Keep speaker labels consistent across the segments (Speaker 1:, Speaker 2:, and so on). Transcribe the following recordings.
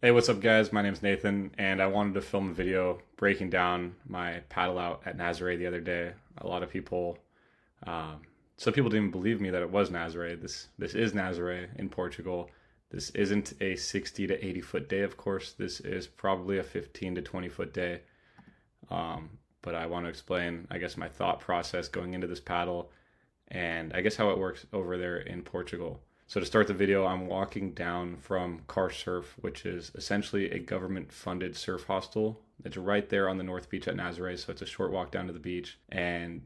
Speaker 1: Hey, what's up, guys? My name's Nathan, and I wanted to film a video breaking down my paddle out at Nazare the other day. A lot of people, um, some people didn't believe me that it was Nazare. This is Nazare in Portugal. This isn't a 60 to 80 foot day, of course. This is probably a 15 to 20 foot day. But I want to explain, I guess, my thought process going into this paddle, and I guess how it works over there in Portugal. So to start the video, I'm walking down from Car Surf, which is essentially a government-funded surf hostel. It's right there on the North Beach at Nazare, so it's a short walk down to the beach. And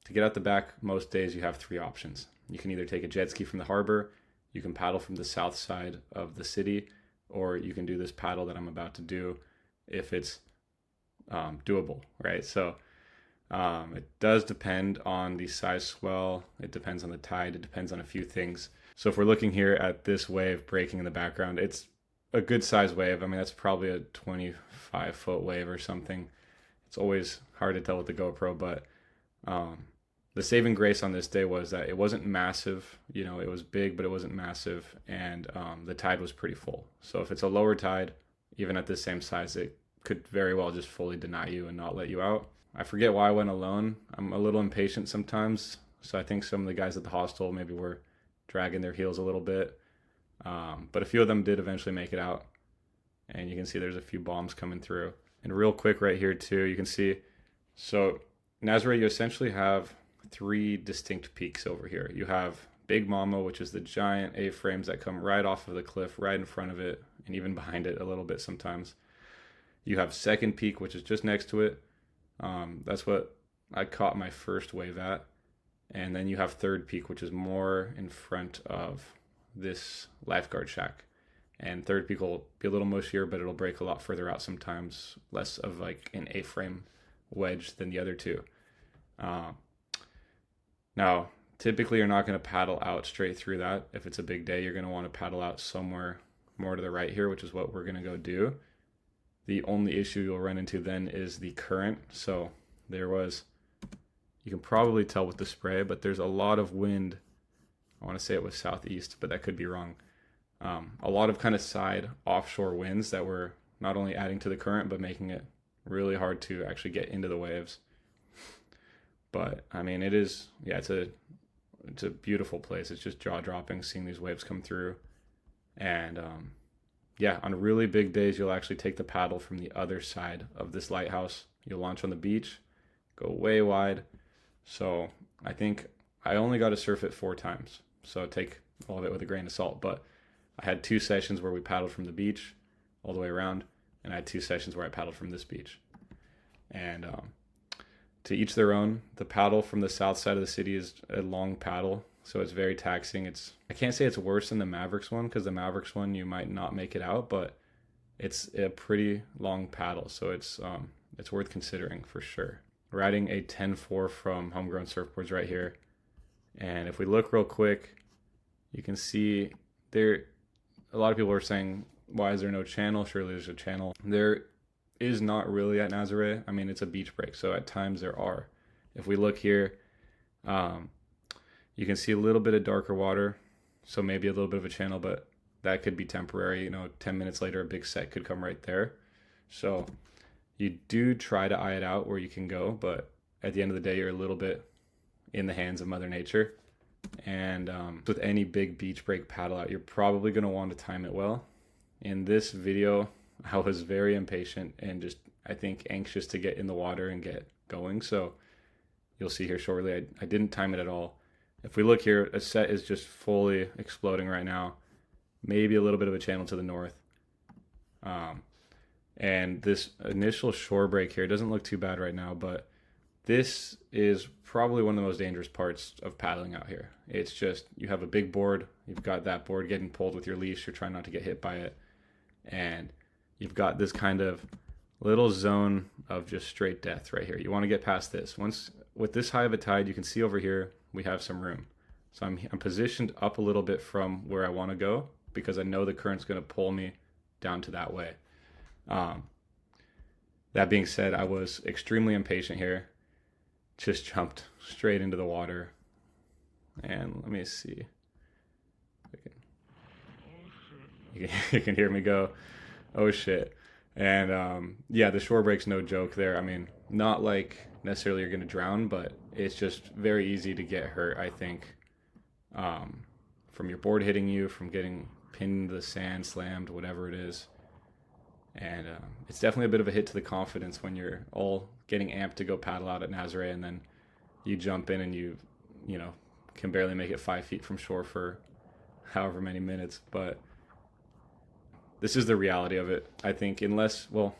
Speaker 1: to get out the back, most days you have three options. You can either take a jet ski from the harbor, you can paddle from the south side of the city, or you can do this paddle that I'm about to do if it's doable, right? So it does depend on the size swell, it depends on the tide, it depends on a few things. So if we're looking here at this wave breaking in the background, it's a good size wave. I mean, that's probably a 25-foot wave or something. It's always hard to tell with the GoPro, but um, the saving grace on this day was that it wasn't massive. You know, it was big, but it wasn't massive, and the tide was pretty full. So if it's a lower tide, even at the same size, it could very well just fully deny you and not let you out. I forget why I went alone. I'm a little impatient sometimes, so I think some of the guys at the hostel maybe were dragging their heels a little bit. But a few of them did eventually make it out. And you can see there's a few bombs coming through. And real quick right here too, you can see, so Nazare, you essentially have three distinct peaks over here. You have Big Mama, which is the giant A-frames that come right off of the cliff, right in front of it, and even behind it a little bit sometimes. You have Second Peak, which is just next to it. That's what I caught my first wave at. And then you have Third Peak, which is more in front of this lifeguard shack. And Third Peak will be a little mushier, but it'll break a lot further out sometimes, less of like an A-frame wedge than the other two. Uh, Now, typically you're not going to paddle out straight through that. If it's a big day, you're going to want to paddle out somewhere more to the right here, which is what we're going to go do. The only issue you'll run into then is the current. So there was, you can probably tell with the spray, but there's a lot of wind. I want to say it was southeast, but that could be wrong. A lot of kind of side offshore winds that were not only adding to the current, but making it really hard to actually get into the waves. But I mean, it is, yeah, it's a beautiful place. It's just jaw dropping seeing these waves come through. And yeah, on really big days, you'll actually take the paddle from the other side of this lighthouse. You'll launch on the beach, go way wide. So I think I only got to surf it 4 times. So take all of it with a grain of salt. But I had 2 sessions where we paddled from the beach all the way around, and I had 2 sessions where I paddled from this beach. And to each their own. The paddle from the south side of the city is a long paddle, so it's very taxing. I can't say it's worse than the Mavericks one, because the Mavericks one you might not make it out, but it's a pretty long paddle, so it's worth considering for sure. Riding a 10-4 from Homegrown Surfboards right here, and if we look real quick, you can see there. A lot of people are saying, "Why is there no channel? Surely there's a channel." There is not really at Nazare. I mean, it's a beach break, so at times there are. If we look here, um, you can see a little bit of darker water, so maybe a little bit of a channel, but that could be temporary. You know, 10 minutes later, a big set could come right there. So you do try to eye it out where you can go, but at the end of the day, you're a little bit in the hands of Mother Nature. And with any big beach break paddle out, you're probably going to want to time it well. In this video, I was very impatient and just, I think, anxious to get in the water and get going. So you'll see here shortly, I didn't time it at all. If we look here, a set is just fully exploding right now. Maybe a little bit of a channel to the north. And this initial shore break here doesn't look too bad right now, but this is probably one of the most dangerous parts of paddling out here. It's just, you have a big board, you've got that board getting pulled with your leash, you're trying not to get hit by it, and you've got this kind of little zone of just straight death right here. You want to get past this. Once, with this high of a tide, you can see over here, we have some room. So I'm positioned up a little bit from where I want to go, because I know the current's going to pull me down to that way. That being said, I was extremely impatient here. Just jumped straight into the water. And let me see. You can hear me go. Oh shit. And yeah, the shore break's no joke there. I mean, not like necessarily you're gonna drown, but it's just very easy to get hurt, I think, um, from your board hitting you, from getting pinned into the sand, slammed, whatever it is. And it's definitely a bit of a hit to the confidence when you're all getting amped to go paddle out at Nazare, and then you jump in and you know, can barely make it 5 feet from shore for however many minutes. But this is the reality of it. I think unless, well,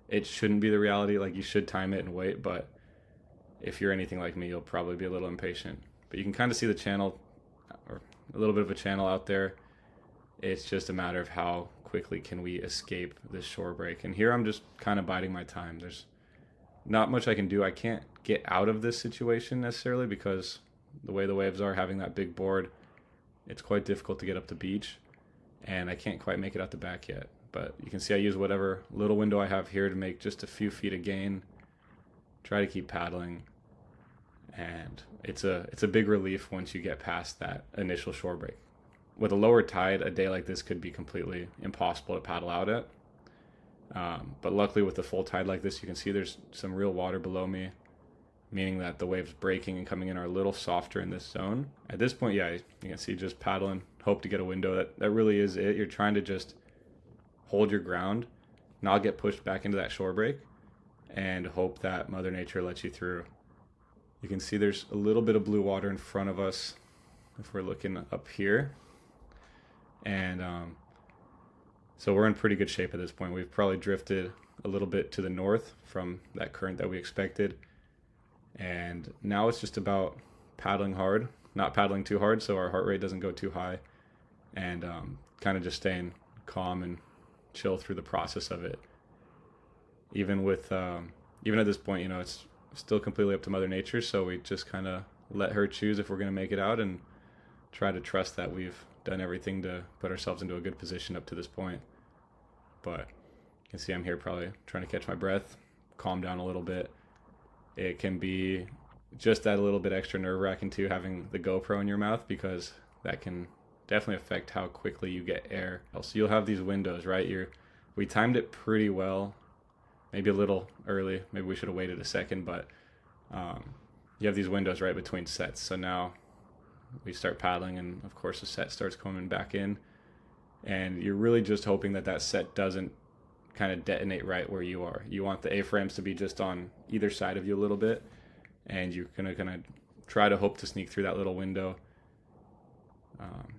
Speaker 1: it shouldn't be the reality. Like, you should time it and wait, but if you're anything like me, you'll probably be a little impatient. But you can kind of see the channel, or a little bit of a channel out there. It's just a matter of how quickly can we escape this shore break. And here I'm just kind of biding my time. There's not much I can do. I can't get out of this situation necessarily because the way the waves are, having that big board, it's quite difficult to get up the beach, and I can't quite make it out the back yet. But you can see I use whatever little window I have here to make just a few feet of gain, try to keep paddling, and it's a big relief once you get past that initial shore break. With a lower tide, a day like this could be completely impossible to paddle out at. But luckily with the full tide like this, you can see there's some real water below me, meaning that the waves breaking and coming in are a little softer in this zone. At this point, yeah, you can see just paddling, hope to get a window. That really is it. You're trying to just hold your ground, not get pushed back into that shore break, and hope that Mother Nature lets you through. You can see there's a little bit of blue water in front of us if we're looking up here. And so we're in pretty good shape at this point. We've probably drifted a little bit to the north from that current that we expected. And now it's just about paddling hard, not paddling too hard so our heart rate doesn't go too high, and kind of just staying calm and chill through the process of it. Even at this point, you know, it's still completely up to Mother Nature, so we just kind of let her choose if we're going to make it out and try to trust that we've done everything to put ourselves into a good position up to this point. But you can see I'm here probably trying to catch my breath, calm down a little bit. It can be just that a little bit extra nerve-wracking too, having the GoPro in your mouth, because that can definitely affect how quickly you get air. So you'll have these windows, right? We timed it pretty well, maybe a little early. Maybe we should have waited a second, but you have these windows right between sets. So now we start paddling, and of course the set starts coming back in, and you're really just hoping that that set doesn't kind of detonate right where you are. You want the A-frames to be just on either side of you a little bit, and you're gonna kind of try to hope to sneak through that little window.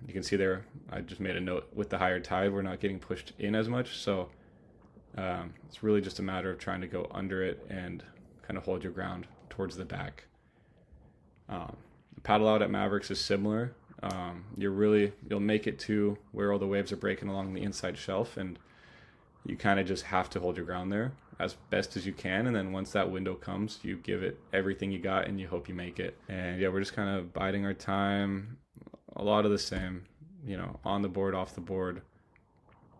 Speaker 1: You can see there, I just made a note, with the higher tide we're not getting pushed in as much, so it's really just a matter of trying to go under it and kind of hold your ground towards the back. Paddle out at Mavericks is similar. You'll make it to where all the waves are breaking along the inside shelf, and you kind of just have to hold your ground there as best as you can, and then once that window comes, you give it everything you got and you hope you make it. And yeah, we're just kind of biding our time, a lot of the same, you know, on the board, off the board.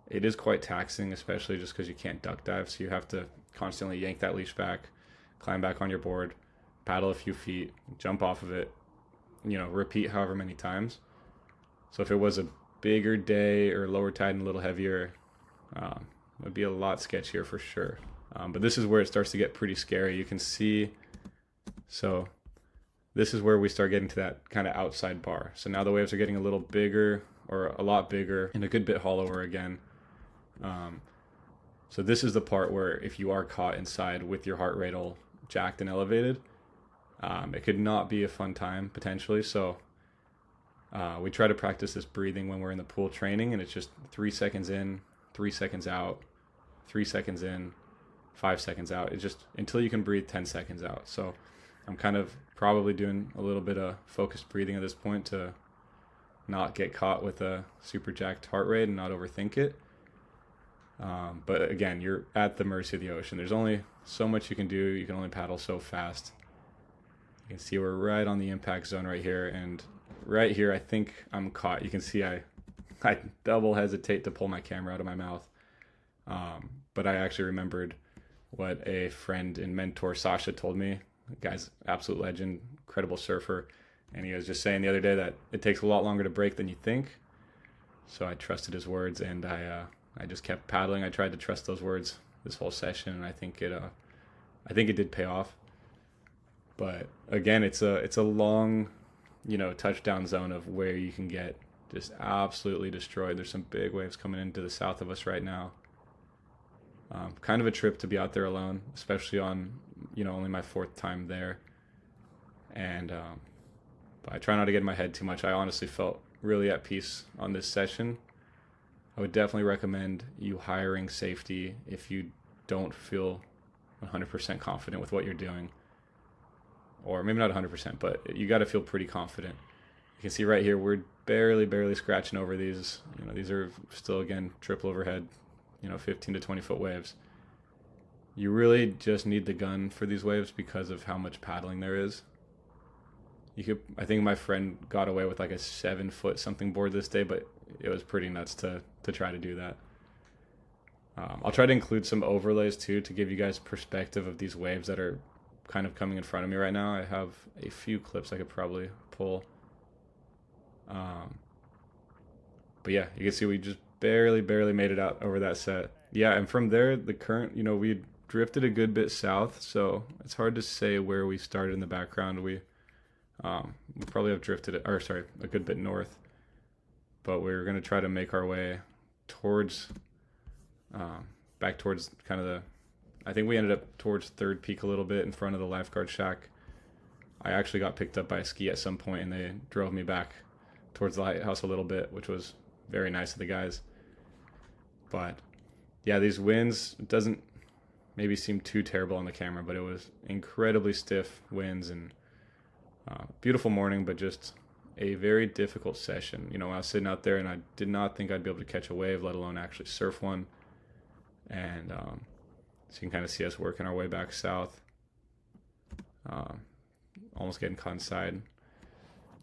Speaker 1: It is quite taxing, especially just because you can't duck dive, so you have to constantly yank that leash back, climb back on your board, paddle a few feet, jump off of it, you know, repeat however many times. So if it was a bigger day or lower tide and a little heavier, it would be a lot sketchier for sure. But this is where it starts to get pretty scary. You can see, so this is where we start getting to that kind of outside bar. So now the waves are getting a little bigger, or a lot bigger, and a good bit hollower again. So this is the part where if you are caught inside with your heart rate all jacked and elevated, it could not be a fun time potentially. So we try to practice this breathing when we're in the pool training, and it's just 3 seconds in, 3 seconds out, 3 seconds in, 5 seconds out. It's just until you can breathe 10 seconds out. So I'm kind of probably doing a little bit of focused breathing at this point to not get caught with a super jacked heart rate and not overthink it. But again, you're at the mercy of the ocean. There's only so much you can do. You can only paddle so fast. You can see we're right on the impact zone right here, and right here I think I'm caught. You can see I double hesitate to pull my camera out of my mouth, but I actually remembered what a friend and mentor Sasha told me. The guy's absolute legend, incredible surfer, and he was just saying the other day that it takes a lot longer to break than you think. So I trusted his words, and I I just kept paddling. I tried to trust those words this whole session, and I think it did pay off. But again, it's a long, touchdown zone of where you can get just absolutely destroyed. There's some big waves coming into the south of us right now. Kind of a trip to be out there alone, especially on, only my fourth time there. And but I try not to get in my head too much. I honestly felt really at peace on this session. I would definitely recommend you hiring safety if you don't feel 100% confident with what you're doing. Or maybe not 100%, but you got to feel pretty confident. You can see right here, we're barely scratching over these. These are still, again, triple overhead, 15 to 20 foot waves. You really just need the gun for these waves because of how much paddling there is. I think my friend got away with like a 7 foot something board this day, but it was pretty nuts to try to do that. I'll try to include some overlays too to give you guys perspective of these waves that are kind of coming in front of me right now. I have a few clips I could probably pull. But yeah, you can see we just barely made it out over that set. Yeah, and from there, the current, we drifted a good bit south, so it's hard to say where we started in the background. We probably have drifted, a good bit north, but we're going to try to make our way towards, back towards kind of I think we ended up towards Third Peak a little bit in front of the lifeguard shack. I actually got picked up by a ski at some point, and they drove me back towards the lighthouse a little bit, which was very nice of the guys. But yeah, these winds, it doesn't maybe seem too terrible on the camera, but it was incredibly stiff winds and beautiful morning, but just a very difficult session. When I was sitting out there, and I did not think I'd be able to catch a wave, let alone actually surf one. And so you can kind of see us working our way back south, almost getting caught inside.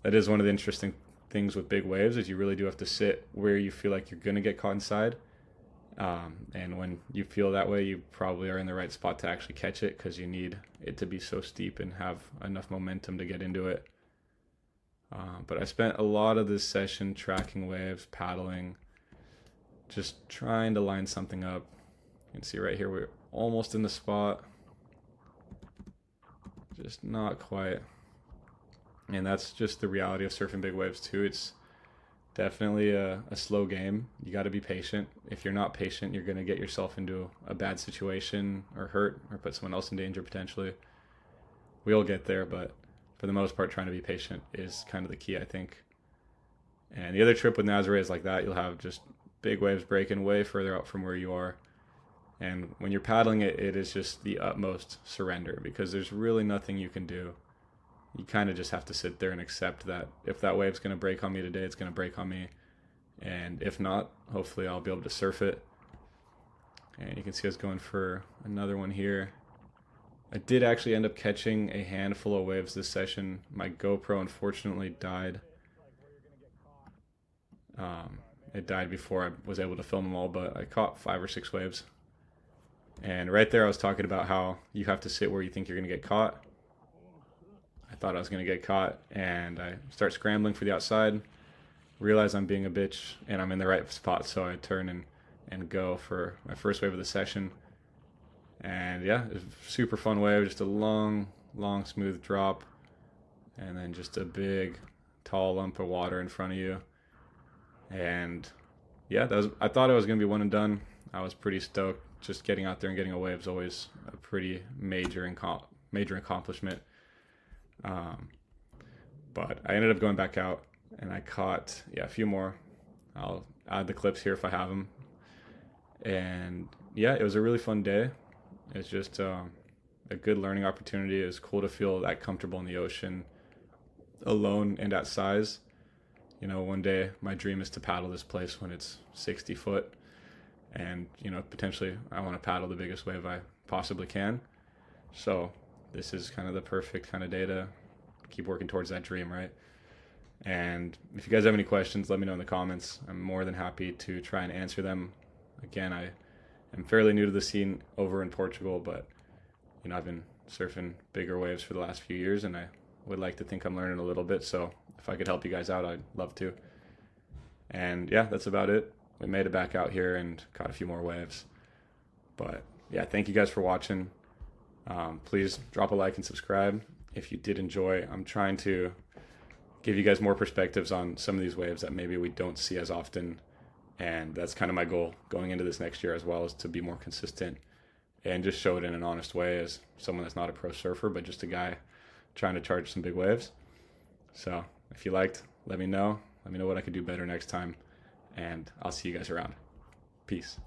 Speaker 1: That is one of the interesting things with big waves, is you really do have to sit where you feel like you're going to get caught inside. And when you feel that way, you probably are in the right spot to actually catch it, because you need it to be so steep and have enough momentum to get into it. But I spent a lot of this session tracking waves, paddling, just trying to line something up. You can see right here, we're almost in the spot. Just not quite. And that's just the reality of surfing big waves too. It's definitely a slow game. You got to be patient. If you're not patient, you're going to get yourself into a bad situation or hurt or put someone else in danger potentially. We'll get there, but for the most part, trying to be patient is kind of the key, I think. And the other trip with Nazare is like that. You'll have just big waves breaking way further out from where you are. And when you're paddling it, it is just the utmost surrender, because there's really nothing you can do. You kind of just have to sit there and accept that if that wave's going to break on me today, it's going to break on me. And if not, hopefully I'll be able to surf it. And you can see us going for another one here. I did actually end up catching a handful of waves this session. My GoPro unfortunately died. It died before I was able to film them all, but I caught 5 or 6 waves. And right there I was talking about how you have to sit where you think you're going to get caught. I thought I was going to get caught, and I start scrambling for the outside, realize I'm being a bitch, and I'm in the right spot, so I turn and go for my first wave of the session. And yeah, it was a super fun wave, just a long, smooth drop, and then just a big, tall lump of water in front of you. And yeah, I thought it was going to be one and done. I was pretty stoked. Just getting out there and getting a wave is always a pretty major accomplishment. But I ended up going back out, and I caught a few more. I'll add the clips here if I have them. And yeah, it was a really fun day. It's just a good learning opportunity. It was cool to feel that comfortable in the ocean, alone and at size. One day my dream is to paddle this place when it's 60 foot. And, potentially I want to paddle the biggest wave I possibly can. So this is kind of the perfect kind of day to keep working towards that dream, right? And if you guys have any questions, let me know in the comments. I'm more than happy to try and answer them. Again, I am fairly new to the scene over in Portugal, but, I've been surfing bigger waves for the last few years, and I would like to think I'm learning a little bit. So if I could help you guys out, I'd love to. And yeah, that's about it. we made it back out here and caught a few more waves. But yeah, thank you guys for watching. Please drop a like and subscribe if you did enjoy. I'm trying to give you guys more perspectives on some of these waves that maybe we don't see as often. And that's kind of my goal going into this next year as well, is to be more consistent and just show it in an honest way as someone that's not a pro surfer, but just a guy trying to charge some big waves. So if you liked, let me know. Let me know what I could do better next time. And I'll see you guys around. Peace.